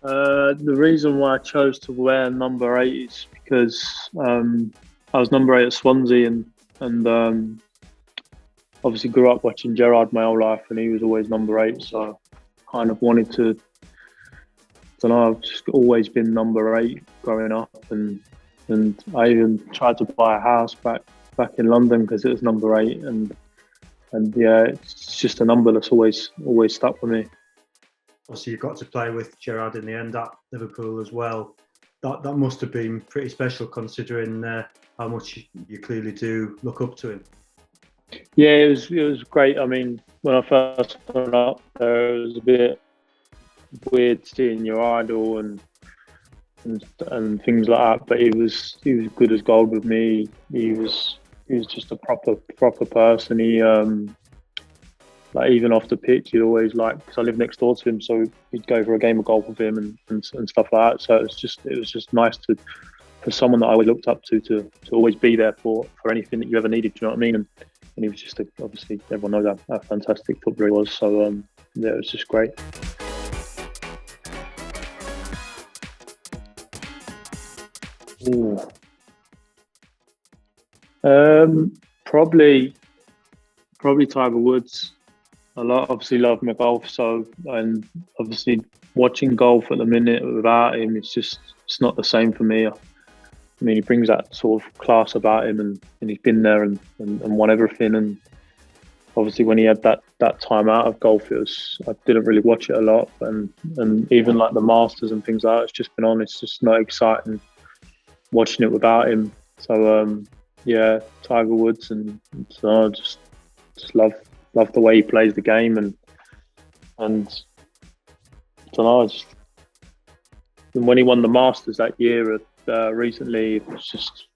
The reason why I chose to wear number eight is because I was number eight at Swansea, and obviously grew up watching Gerrard my whole life, and he was always number eight. So I kind of wanted to. I don't know. I've just always been number eight growing up, and I even tried to buy a house back in London because it was number eight, and yeah, it's just a number that's always stuck with me. Obviously, you got to play with Gerrard in the end at Liverpool as well. That must have been pretty special, considering how much you clearly do look up to him. Yeah, it was great. I mean, when I first went up there, it was a bit weird seeing your idol and things like that. But he was good as gold with me. He was just a proper person. He like even off the pitch, he'd always because I live next door to him, so we'd go for a game of golf with him and stuff like that. So it was just nice for someone that I always looked up to always be there for anything that you ever needed. Do you know what I mean? And he was just obviously everyone knows how fantastic footballer he was. So yeah, it was just great. Ooh. Probably Tiger Woods. Obviously love my golf, so and obviously watching golf at the minute without him, it's not the same for me. I mean, he brings that sort of class about him, and he's been there and won everything. And obviously, when he had that time out of golf, I didn't really watch it a lot, and even like the Masters and things like that, it's just been on. It's just not exciting watching it without him. So yeah, Tiger Woods, and so I just love the way he plays the game, and I don't know. And when he won the Masters that year recently, it was just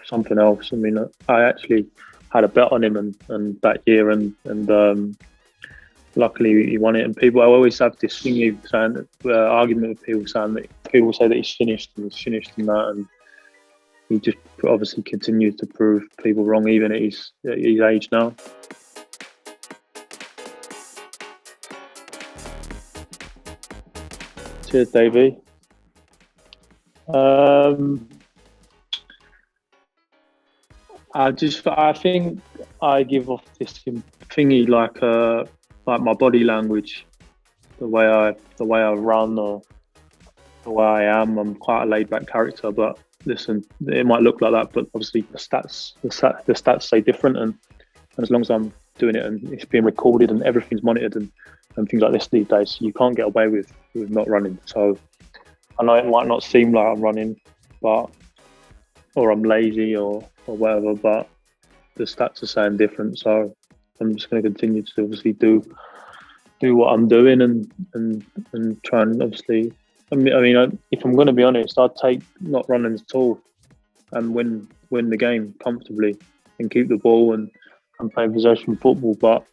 something else. I mean, I actually had a bet on him and that year, and luckily he won it. And I always have this thing saying argument with people saying that people say that he's finished and that, and he just obviously continues to prove people wrong even at his age now. Cheers, Davey. I think I give off this thingy like my body language, the way I run or the way I am. I'm quite a laid back character, but listen, it might look like that, but obviously the stats say different, and as long as I'm doing it and it's being recorded and everything's monitored and things like this these days, you can't get away with not running. So I know it might not seem like I'm running, or I'm lazy or whatever, but the stats are saying different. So I'm just going to continue to obviously do what I'm doing and try and obviously. I mean, if I'm going to be honest, I'd take not running at all and win the game comfortably and keep the ball and play possession football. But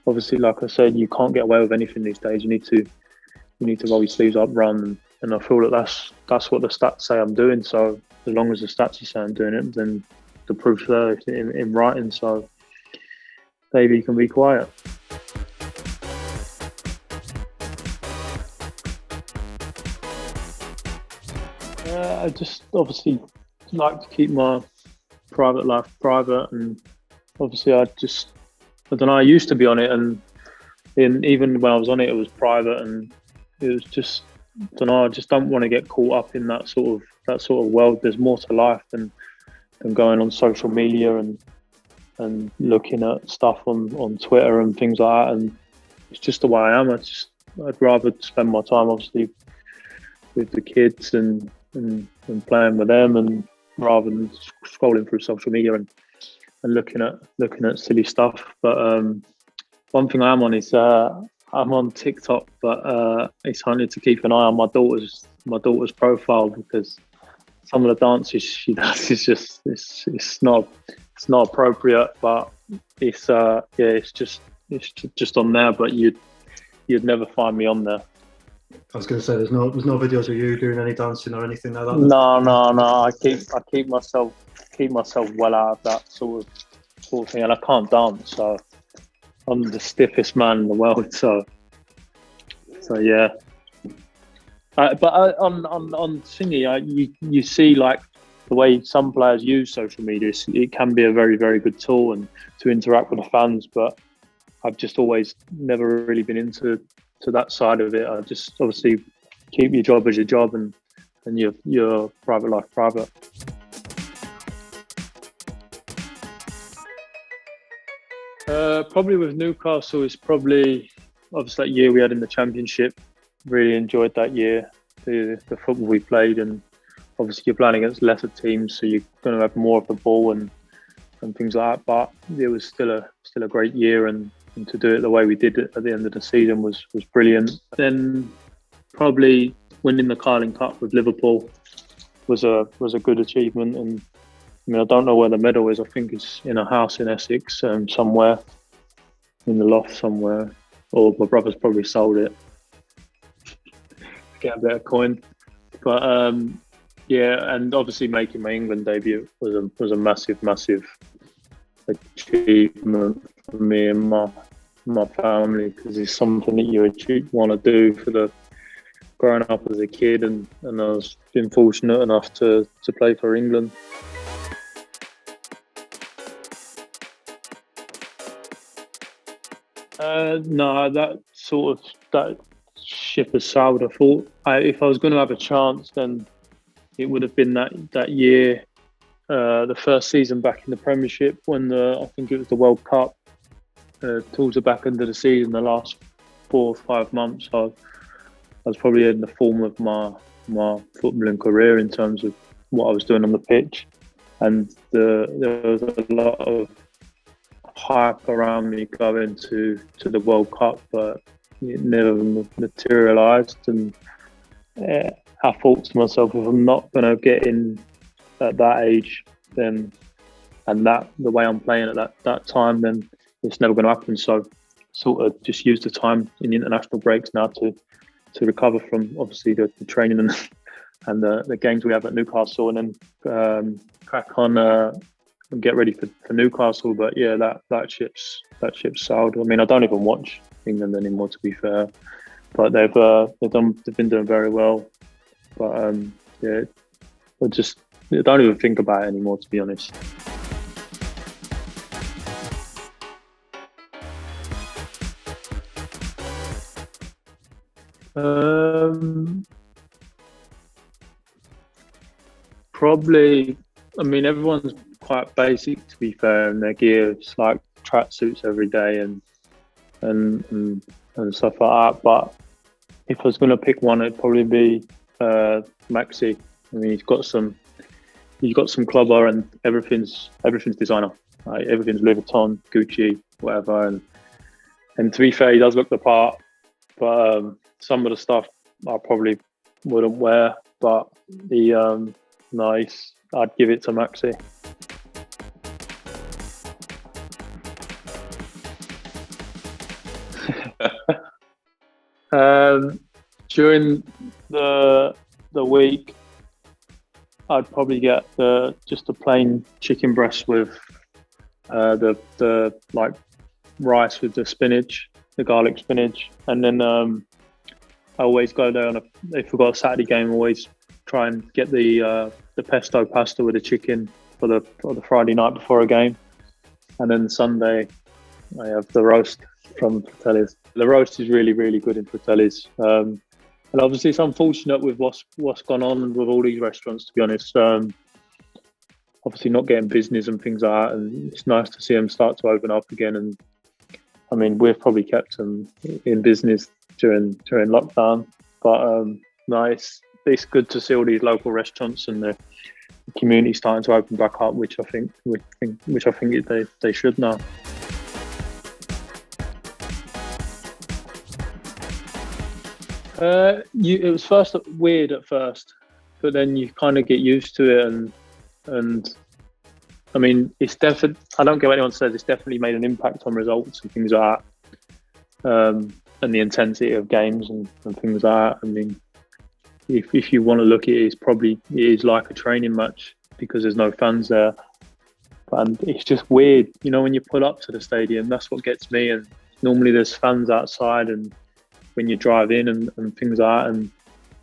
obviously, like I said, you can't get away with anything these days. You need to roll your sleeves up, run, and I feel that's what the stats say I'm doing. So as long as the stats are saying I'm doing it, then the proof's there in writing. So maybe you can be quiet. I just obviously like to keep my private life private, and obviously I don't know. I used to be on it, and even when I was on it, it was private, and it was just I don't know. I just don't want to get caught up in that sort of world. There's more to life than going on social media and looking at stuff on Twitter and things like that. And it's just the way I am. I'd rather spend my time obviously with the kids and playing with them, and rather than scrolling through social media and looking at silly stuff. But one thing I am on is I'm on TikTok, but it's only to keep an eye on my daughter's profile, because some of the dances she does is just it's not appropriate. But it's just on there. But you'd never find me on there. I was going to say there's no videos of you doing any dancing or anything like that. No. I keep myself well out of that sort of thing, and I can't dance, so I'm the stiffest man in the world. So yeah. On Thingy, you see like the way some players use social media. It can be a very, very good tool and to interact with the fans. But I've just always never really been into that side of it. I just obviously keep your job as your job and your private life private. Probably with Newcastle is probably obviously that year we had in the Championship. Really enjoyed that year, the football we played, and obviously you're playing against lesser teams, so you're going to have more of the ball and things like that. But it was still a great year, and to do it the way we did it at the end of the season was brilliant. Then probably winning the Carling Cup with Liverpool was a good achievement. And I mean, I don't know where the medal is. I think it's in a house in Essex, somewhere in the loft somewhere, or my brother's probably sold it. Get a bit of coin, but yeah, and obviously making my England debut was a massive achievement for me and my family, because it's something that you want to do for the growing up as a kid, and I was been fortunate enough to play for England. No, that ship has sailed. I thought if I was going to have a chance, then it would have been that year, the first season back in the Premiership, when I think it was the World Cup, towards the back end of the season, the last 4 or 5 months. I was probably in the form of my footballing career in terms of what I was doing on the pitch, and there was a lot of hype around me going to the World Cup, but it never materialised. And I thought to myself, if I'm not going to get in at that age, then the way I'm playing at that time, then it's never going to happen. So sort of just use the time in the international breaks now to recover from obviously the training and the games we have at Newcastle, and then crack on and get ready for Newcastle. But yeah, that ship's sailed. I mean, I don't even watch England anymore, to be fair, but they've been doing very well. But yeah, I don't even think about it anymore, to be honest. Probably. I mean, everyone's quite basic, to be fair, in their gear. It's like tracksuits every day and stuff like that. But if I was going to pick one, it'd probably be Maxi. I mean, he's got some clobber, and everything's designer. Like, everything's Louis Vuitton, Gucci, whatever. And to be fair, he does look the part. But some of the stuff I probably wouldn't wear. But nice. I'd give it to Maxi. During the week, I'd probably get just a plain chicken breast with the like rice with the spinach, the garlic spinach, and then I always go there if we've got a Saturday game, I always try and get the pesto pasta with the chicken for the Friday night before a game, and then Sunday I have the roast from Fratelli's. The roast is really, really good in Fratelli's, and obviously it's unfortunate with what's gone on with all these restaurants, to be honest. Obviously not getting business and things like that, and it's nice to see them start to open up again. And I mean, we've probably kept them in business during lockdown, but nice. It's good to see all these local restaurants and the community starting to open back up, which I think they should now. It was first weird at first, but then you kind of get used to it, and I mean, it's definitely. I don't care what anyone says. It's definitely made an impact on results and things like that, and the intensity of games and things like that. I mean, if you want to look at it, it is like a training match because there's no fans there, and it's just weird. You know, when you pull up to the stadium, that's what gets me. And normally there's fans outside, and when you drive in and things like that, and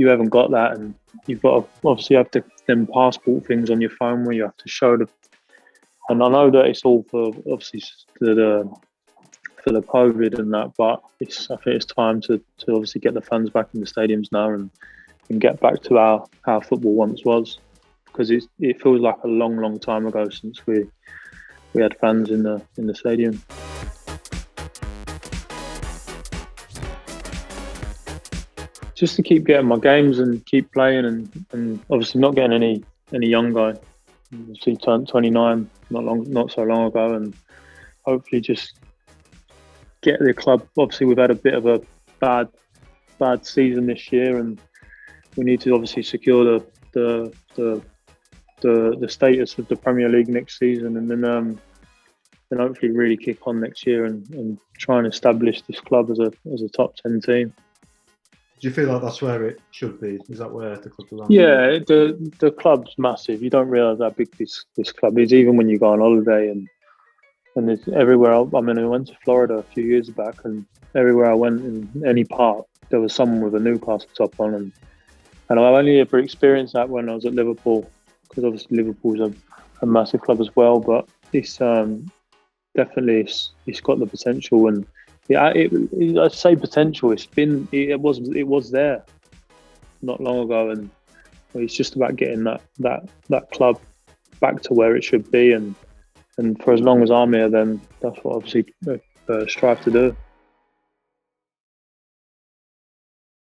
you haven't got that, and you've got to obviously have to them passport things on your phone where you have to show the. And I know that it's all for obviously for the COVID and that, but I think it's time to obviously get the fans back in the stadiums now and get back to how football once was, because it feels like a long time ago since we had fans in the stadium. Just to keep getting my games and keep playing, and obviously not getting any younger. Obviously turned 29 not so long ago, and hopefully just get the club. Obviously we've had a bit of a bad season this year, and we need to obviously secure the status of the Premier League next season, and then hopefully really kick on next year and try and establish this club as a top 10 team. Do you feel like that's where it should be? Is that where the club belongs? Yeah, the club's massive. You don't realise how big this club is, even when you go on holiday and it's everywhere. I went to Florida a few years back, and everywhere I went in any park, there was someone with a Newcastle top on, and I only ever experienced that when I was at Liverpool, because obviously Liverpool's a massive club as well. But it's definitely it's got the potential, and I say potential. It was there not long ago, and it's just about getting that club back to where it should be, and for as long as I'm here, then that's what obviously strive to do.